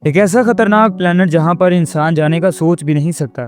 एक ऐसा खतरनाक प्लेनेट जहां पर इंसान जाने का सोच भी नहीं सकता,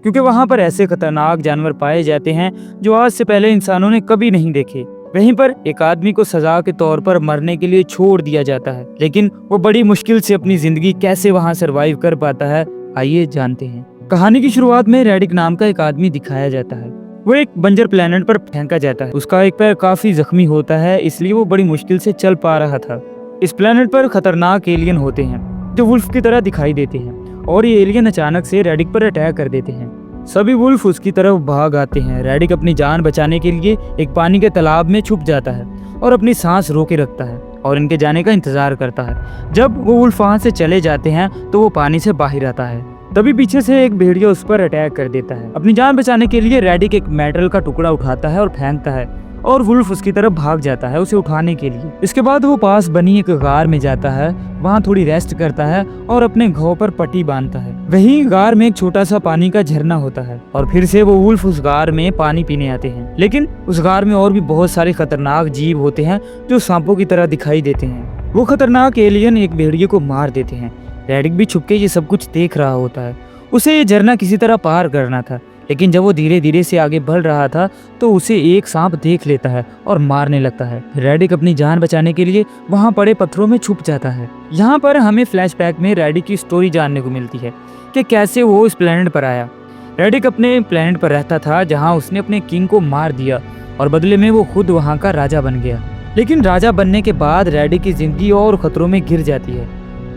क्योंकि वहां पर ऐसे खतरनाक जानवर पाए जाते हैं जो आज से पहले इंसानों ने कभी नहीं देखे। वहीं पर एक आदमी को सजा के तौर पर मरने के लिए छोड़ दिया जाता है, लेकिन वो बड़ी मुश्किल से अपनी जिंदगी कैसे वहां सरवाइव कर पाता है, आइए जानते हैं। कहानी की शुरुआत में रेडिक नाम का एक आदमी दिखाया जाता है। वो एक बंजर प्लेनेट पर फेंका जाता है। उसका एक पैर काफी जख्मी होता है, इसलिए वो बड़ी मुश्किल से चल पा रहा था। इस प्लेनेट पर खतरनाक एलियन होते हैं जो वुल्फ की तरह दिखाई देते हैं, और ये एलियन अचानक से रेडिक पर अटैक कर देते हैं। सभी वुल्फ उसकी तरफ भाग आते हैं। रेडिक अपनी जान बचाने के लिए एक पानी के तालाब में छुप जाता है और अपनी सांस रोके रखता है और इनके जाने का इंतजार करता है। जब वो वुल्फ वहां से चले जाते हैं तो वो पानी से बाहर आता है। तभी पीछे से एक भेड़िया उस पर अटैक कर देता है। अपनी जान बचाने के लिए रेडिक एक मेटल का टुकड़ा उठाता है और फेंकता है, और वुल्फ उसकी तरफ भाग जाता है उसे उठाने के लिए। इसके बाद वो पास बनी एक गार में जाता है, वहाँ थोड़ी रेस्ट करता है और अपने घाव पर पट्टी बांधता है। वहीं गार में एक छोटा सा पानी का झरना होता है और फिर से वो वुल्फ उस गार में पानी पीने आते हैं। लेकिन उस गार में और भी बहुत सारे खतरनाक जीव होते हैं जो सांपों की तरह दिखाई देते हैं। वो खतरनाक एलियन एक भेड़िए को मार देते हैं। रेडिक भी छुपके ये सब कुछ देख रहा होता है। उसे ये झरना किसी तरह पार करना था, लेकिन जब वो धीरे धीरे से आगे बढ़ रहा था तो उसे एक सांप देख लेता है और मारने लगता है। रेडिक अपनी जान बचाने के लिए वहां पड़े पत्थरों में छुप जाता है। यहाँ पर हमें फ्लैशबैक में रेडिक की स्टोरी जानने को मिलती है कि कैसे वो इस प्लेनेट पर आया। रेडिक अपने प्लेनेट पर रहता था जहाँ उसने अपने किंग को मार दिया और बदले में वो खुद वहाँ का राजा बन गया। लेकिन राजा बनने के बाद रेडिक की जिंदगी और खतरों में गिर जाती है,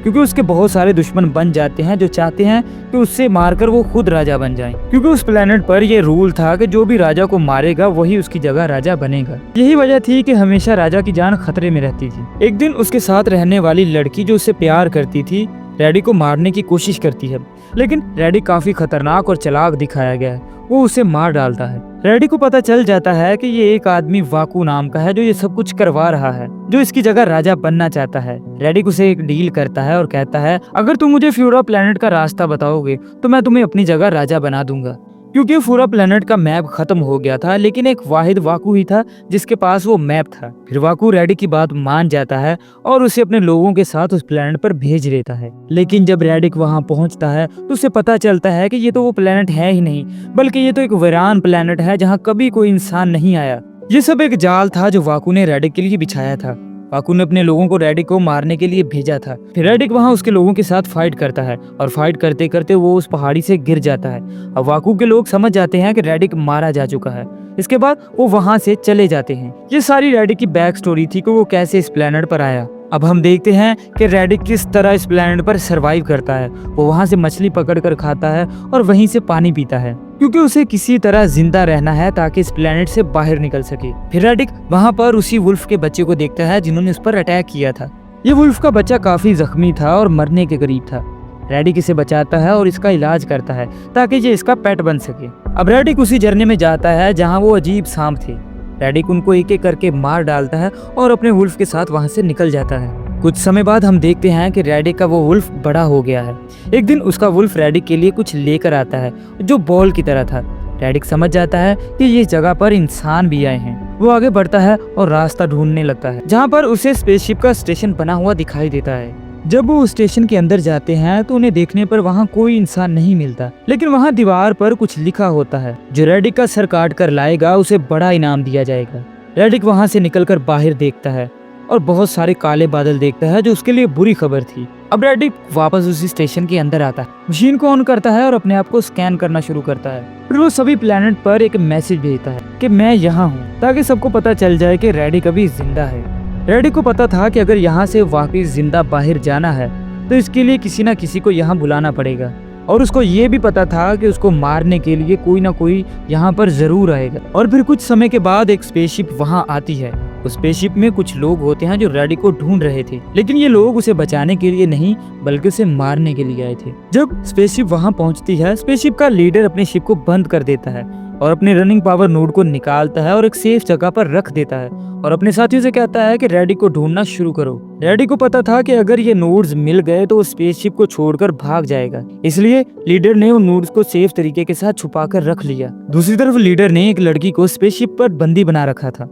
क्योंकि उसके बहुत सारे दुश्मन बन जाते हैं जो चाहते हैं कि उससे मारकर वो खुद राजा बन जाएं। क्योंकि उस प्लेनेट पर ये रूल था कि जो भी राजा को मारेगा वही उसकी जगह राजा बनेगा। यही वजह थी कि हमेशा राजा की जान खतरे में रहती थी। एक दिन उसके साथ रहने वाली लड़की जो उससे प्यार करती थी रेडिक को मारने की कोशिश करती है, लेकिन रेडिक काफी खतरनाक और चालाक दिखाया गया है। वो उसे मार डालता है। रेडिक को पता चल जाता है कि ये एक आदमी वाकू नाम का है जो ये सब कुछ करवा रहा है, जो इसकी जगह राजा बनना चाहता है। रेडिक उसे एक डील करता है और कहता है, अगर तुम मुझे फ्यूरा प्लेनेट का रास्ता बताओगे तो मैं तुम्हें अपनी जगह राजा बना दूंगा। क्योंकि पूरा प्लेनेट का मैप खत्म हो गया था, लेकिन एक वाहिद वाकू ही था जिसके पास वो मैप था। फिर वाकू रेडिक की बात मान जाता है और उसे अपने लोगों के साथ उस प्लेनेट पर भेज देता है। लेकिन जब रेडिक वहां पहुंचता है तो उसे पता चलता है कि ये तो वो प्लेनेट है ही नहीं, बल्कि ये तो एक वीरान प्लेनेट है जहाँ कभी कोई इंसान नहीं आया। ये सब एक जाल था जो वाकू ने रेडिक के लिए बिछाया था। वाकू ने अपने लोगों को रेडिक को मारने के लिए भेजा था। फिर रेडिक वहां उसके लोगों के साथ फाइट करता है और फाइट करते करते वो उस पहाड़ी से गिर जाता है। अब वाकू के लोग समझ जाते हैं कि रेडिक मारा जा चुका है। इसके बाद वो वहां से चले जाते हैं। ये सारी रेडिक की बैक स्टोरी थी कि वो कैसे इस प्लेनेट पर आया। अब हम देखते हैं कि रेडिक किस तरह इस प्लेनेट पर सरवाइव करता है। वो वहां से मछली पकड़ कर खाता है और वहीं से पानी पीता है, क्योंकि उसे किसी तरह जिंदा रहना है ताकि इस प्लेनेट से बाहर निकल सके। फिर रेडिक वहां पर उसी वुल्फ के बच्चे को देखता है जिन्होंने उस पर अटैक किया था। ये वुल्फ का बच्चा काफी जख्मी था और मरने के करीब था। रेडिक इसे बचाता है और इसका इलाज करता है ताकि ये इसका पेट बन सके। अब रेडिक उसी झरने में जाता है जहाँ वो अजीब सांप थे। रेडिक उनको एक एक करके मार डालता है और अपने वुल्फ के साथ वहां से निकल जाता है। कुछ समय बाद हम देखते हैं कि रेडिक का वो वुल्फ बड़ा हो गया है। एक दिन उसका वुल्फ रेडिक के लिए कुछ लेकर आता है जो बॉल की तरह था। रेडिक समझ जाता है कि ये जगह पर इंसान भी आए हैं। वो आगे बढ़ता है और रास्ता ढूंढने लगता है, जहाँ पर उसे स्पेसशिप का स्टेशन बना हुआ दिखाई देता है। जब वो स्टेशन के अंदर जाते हैं तो उन्हें देखने पर वहाँ कोई इंसान नहीं मिलता, लेकिन वहाँ दीवार पर कुछ लिखा होता है, जो रेडिक का सर काट कर लाएगा उसे बड़ा इनाम दिया जाएगा। रेडिक वहाँ से निकलकर बाहर देखता है और बहुत सारे काले बादल देखता है, जो उसके लिए बुरी खबर थी। अब रेडिक वापस उसी स्टेशन के अंदर आता है, मशीन को ऑन करता है और अपने आप को स्कैन करना शुरू करता है। फिर वो सभी प्लेनेट पर एक मैसेज भेजता है कि मैं यहाँ हूँ, ताकि सबको पता चल जाए कि रेडिक अभी जिंदा है। रेडिक को पता था कि अगर यहाँ से वाकई जिंदा बाहर जाना है तो इसके लिए किसी न किसी को यहाँ बुलाना पड़ेगा, और उसको ये भी पता था कि उसको मारने के लिए कोई ना कोई यहाँ पर जरूर आएगा। और फिर कुछ समय के बाद एक स्पेसशिप वहाँ आती है। उस स्पेसशिप में कुछ लोग होते हैं जो रेडिक को ढूंढ रहे थे, लेकिन ये लोग उसे बचाने के लिए नहीं बल्कि उसे मारने के लिए आए थे। जब स्पेसशिप वहाँ पहुँचती है, स्पेसशिप का लीडर अपने शिप को बंद कर देता है और अपने रनिंग पावर नोड को निकालता है और एक सेफ जगह पर रख देता है और अपने साथियों से कहता है कि रेडिक को ढूंढना शुरू करो। रेडिक को पता था कि अगर ये नोड्स मिल गए तो वो स्पेसशिप को छोड़कर भाग जाएगा, इसलिए लीडर ने उन नोड्स को सेफ तरीके के साथ छुपाकर रख लिया। दूसरी तरफ लीडर ने एक लड़की को स्पेसशिप पर बंदी बना रखा था।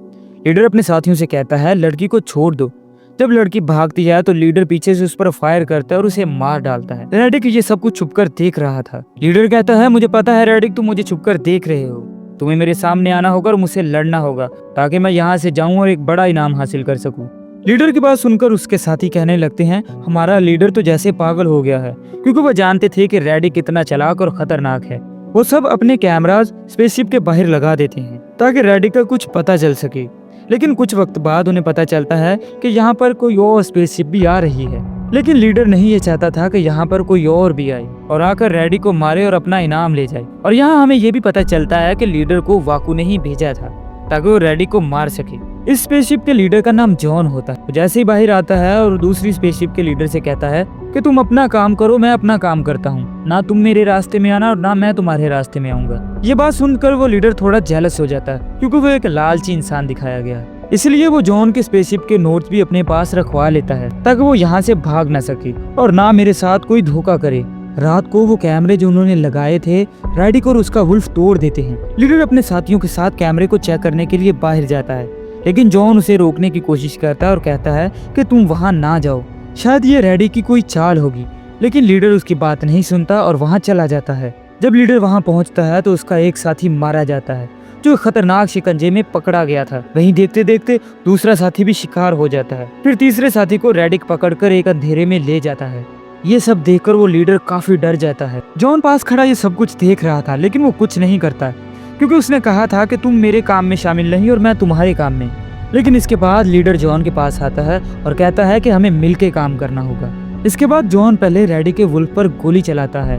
लीडर अपने साथियों से कहता है, लड़की को छोड़ दो, जब लड़की भागती है तो लीडर पीछे से उस पर फायर करता है और उसे मार डालता है। रेडिक ये सब कुछ छुपकर देख रहा था। लीडर कहता है, मुझे पता है रेडिक, तुम मुझे छुपकर देख रहे हो। तुम्हें मेरे सामने आना होगा और मुझसे लड़ना होगा ताकि मैं यहाँ से जाऊं और एक बड़ा इनाम हासिल कर सकूं। लीडर की बात सुनकर उसके साथी कहने लगते हैं, हमारा लीडर तो जैसे पागल हो गया है, क्योंकि वो जानते थे कि रेडिक कितना चालाक और खतरनाक है। वो सब अपने कैमराज स्पेसशिप के बाहर लगा देते हैं ताकि रेडिक का कुछ पता चल सके। लेकिन कुछ वक्त बाद उन्हें पता चलता है कि यहाँ पर कोई और स्पेसशिप भी आ रही है। लेकिन लीडर नहीं ये चाहता था कि यहाँ पर कोई और भी आए और आकर रेडिक को मारे और अपना इनाम ले जाए। और यहाँ हमें ये भी पता चलता है कि लीडर को वाकू ने ही भेजा था ताकि वो रेडिक को मार सके। इस स्पेसशिप के लीडर का नाम जॉन होता है। जैसे ही बाहर आता है और दूसरी स्पेसशिप के लीडर से कहता है कि तुम अपना काम करो, मैं अपना काम करता हूँ, ना तुम मेरे रास्ते में आना और ना मैं तुम्हारे रास्ते में आऊंगा। ये बात सुनकर वो लीडर थोड़ा जेलस हो जाता है क्योंकि वो एक लालची इंसान दिखाया गया है। इसलिए वो जॉन के स्पेसशिप के नोट्स भी अपने पास रखवा लेता है ताकि वो यहाँ से भाग ना सके और ना मेरे साथ कोई धोखा करे। रात को वो कैमरे जो उन्होंने लगाए थे रेडिक और उसका वुल्फ तोड़ देते हैं। लीडर अपने साथियों के साथ कैमरे को चेक करने के लिए बाहर जाता है, लेकिन जॉन उसे रोकने की कोशिश करता है और कहता है कि तुम वहां ना जाओ, शायद ये रेडिक की कोई चाल होगी। लेकिन लीडर उसकी बात नहीं सुनता और वहां चला जाता है। जब लीडर वहां पहुंचता है तो उसका एक साथी मारा जाता है जो खतरनाक शिकंजे में पकड़ा गया था। वहीं देखते देखते दूसरा साथी भी शिकार हो जाता है। फिर तीसरे साथी को रेडिक पकड़कर एक अंधेरे में ले जाता है। ये सब देखकर वो लीडर काफी डर जाता है। जॉन पास खड़ा ये सब कुछ देख रहा था, लेकिन वो कुछ नहीं करता क्योंकि उसने कहा था कि तुम मेरे काम में शामिल नहीं और मैं तुम्हारे काम में। लेकिन इसके बाद लीडर जॉन के पास आता है और कहता है कि हमें मिलकर काम करना होगा। इसके बाद जॉन पहले रेडिक के वुल्फ पर गोली चलाता है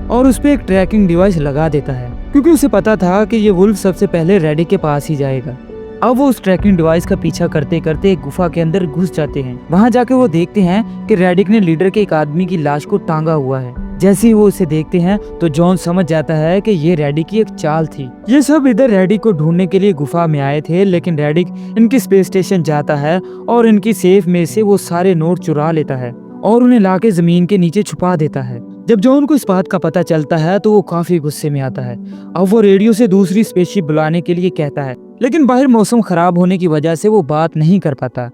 और उस पर एक ट्रैकिंग डिवाइस लगा देता है क्योंकि उसे पता था कि ये वुल्फ सबसे पहले रेडिक के पास ही जाएगा। अब वो उस ट्रैकिंग डिवाइस का पीछा करते करते एक गुफा के अंदर घुस जाते हैं। वहां जाके वो देखते हैं कि रेडिक ने लीडर के एक आदमी की लाश को टांगा हुआ है। जैसे ही वो उसे देखते हैं तो जॉन समझ जाता है कि ये रेडिक की एक चाल थी। ये सब इधर रेडिक को ढूंढने के लिए गुफा में आए थे, लेकिन रेडिक इनकी स्पेस स्टेशन जाता है और इनकी सेफ में से वो सारे नोट चुरा लेता है और उन्हें लाके जमीन के नीचे छुपा देता है। जब जॉन को इस बात का पता चलता है तो वो काफी गुस्से में आता है। अब वो रेडियो से दूसरी स्पेसशिप बुलाने के लिए कहता है, लेकिन बाहर मौसम खराब होने की वजह से वो बात नहीं कर पाता।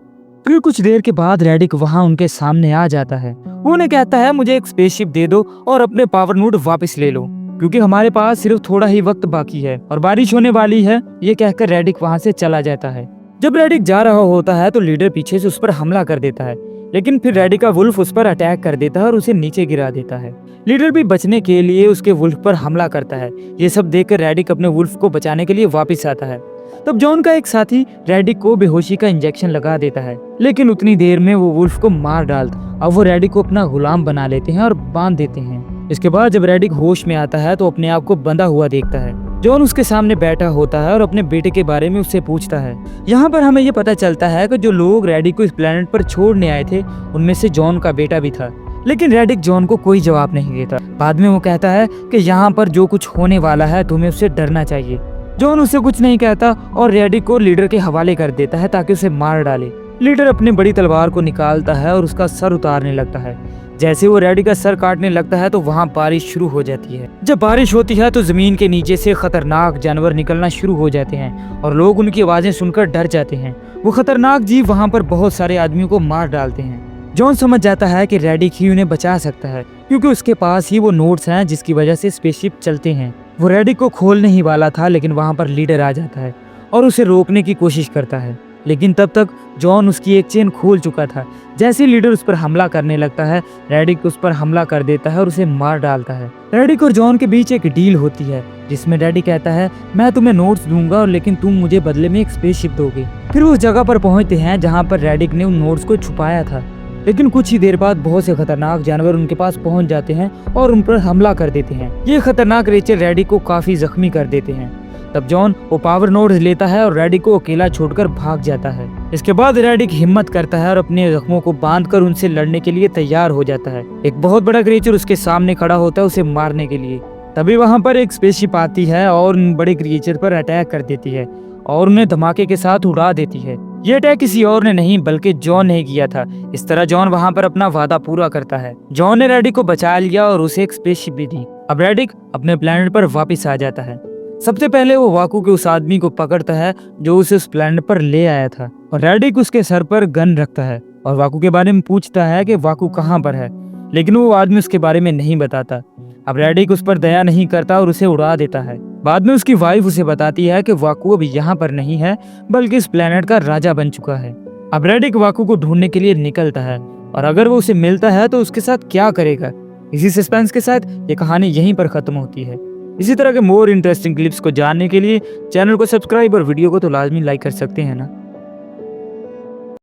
फिर कुछ देर के बाद रेडिक वहां उनके सामने आ जाता है। वो उन्हें कहता है, मुझे एक स्पेसशिप दे दो और अपने पावर नोड वापस ले लो क्योंकि हमारे पास सिर्फ थोड़ा ही वक्त बाकी है और बारिश होने वाली है। ये कहकर रेडिक वहां से चला जाता है। जब रेडिक जा रहा होता है तो लीडर पीछे से उस पर हमला कर देता है, लेकिन फिर रेडिक का वुल्फ उस पर अटैक कर देता है और उसे नीचे गिरा देता है। लीडर भी बचने के लिए उसके वुल्फ पर हमला करता है। ये सब देखकर रेडिक अपने वुल्फ को बचाने के लिए वापस आता है। तब जॉन का एक साथी रेडिक को बेहोशी का इंजेक्शन लगा देता है, लेकिन उतनी देर में वो वुल्फ को मार डालता। अब वो रेडिक को अपना गुलाम बना लेते हैं और बांध देते हैं। इसके बाद जब रेडिक होश में आता है तो अपने आप को बंधा हुआ देखता है। जॉन उसके सामने बैठा होता है और अपने बेटे के बारे में उससे पूछता है। यहाँ पर हमें ये पता चलता है कि जो लोग रेडिक को इस प्लेनेट पर छोड़ने आए थे उनमें से जॉन का बेटा भी था, लेकिन रेडिक जॉन को कोई जवाब नहीं देता। बाद में वो कहता है कि यहाँ पर जो कुछ होने वाला है तुम्हें उससे डरना चाहिए। जॉन उससे कुछ नहीं कहता और रेडिक को लीडर के हवाले कर देता है ताकि उसे मार डाले। लीडर अपनी बड़ी तलवार को निकालता है और उसका सर उतारने लगता है। जैसे वो रेडिक का सर काटने लगता है तो वहाँ बारिश शुरू हो जाती है। जब बारिश होती है तो जमीन के नीचे से खतरनाक जानवर निकलना शुरू हो जाते हैं और लोग उनकी आवाजें सुनकर डर जाते हैं। वो खतरनाक जीव वहाँ पर बहुत सारे आदमियों को मार डालते हैं। जॉन समझ जाता है कि रेडिक ही उन्हें बचा सकता है क्योंकि उसके पास ही वो नोट्स हैं जिसकी वजह से स्पेसशिप चलते हैं। वो रेडिक को खोलने ही वाला था, लेकिन वहाँ पर लीडर आ जाता है और उसे रोकने की कोशिश करता है, लेकिन तब तक जॉन उसकी एक चेन खोल चुका था। जैसे लीडर उस पर हमला करने लगता है, रेडिक उस पर हमला कर देता है और उसे मार डालता है। रेडिक और जॉन के बीच एक डील होती है जिसमें रेडिक कहता है, मैं तुम्हें नोट्स दूंगा और लेकिन तुम मुझे बदले में एक स्पेसशिप दोगे। फिर वो उस जगह पर पहुंचते हैं जहाँ पर रेडिक ने उन नोट्स को छुपाया था, लेकिन कुछ ही देर बाद बहुत से खतरनाक जानवर उनके पास पहुंच जाते हैं और उन पर हमला कर देते हैं। ये खतरनाक क्रीचर रेडिक को काफी जख्मी कर देते हैं। तब जॉन वो पावर नोड्स लेता है और रेडिक को अकेला छोड़कर भाग जाता है। इसके बाद रेडिक हिम्मत करता है और अपने जख्मों को बांधकर उनसे लड़ने के लिए तैयार हो जाता है। एक बहुत बड़ा क्रीचर उसके सामने खड़ा होता है उसे मारने के लिए। तभी वहाँ पर एक स्पेसशिप आती है और उन बड़े क्रीचर पर अटैक कर देती है और उन्हें धमाके के साथ उड़ा देती है। ये अटैक किसी और ने नहीं बल्कि जॉन ने किया था। इस तरह जॉन वहाँ पर अपना वादा पूरा करता है। जॉन ने रेडिक को बचा लिया और उसे एक स्पेसशिप भी दी। अब रेडिक अपने प्लेनेट पर वापस आ जाता है। सबसे पहले वो वाकू के उस आदमी को पकड़ता है जो उसे उस प्लेनेट पर ले आया था और रेडिक उसके सर पर गन रखता है और वाकू के बारे में पूछता है कि वाकू कहाँ पर है, लेकिन वो आदमी उसके बारे में नहीं बताता। अब रेडिक उस पर दया नहीं करता और उसे उड़ा देता है। बाद में उसकी वाइफ उसे बताती है कि वाकू अब यहाँ पर नहीं है, बल्कि इस प्लेनेट का राजा बन चुका है। अब रेडिक वाकू को ढूंढने के लिए निकलता है, और अगर वो उसे मिलता है तो उसके साथ क्या करेगा। इसी सस्पेंस के साथ ये कहानी यहीं पर खत्म होती है। इसी तरह के मोर इंटरेस्टिंग क्लिप्स को जानने के लिए चैनल को सब्सक्राइब और वीडियो को तो लाजमी लाइक कर सकते हैं ना।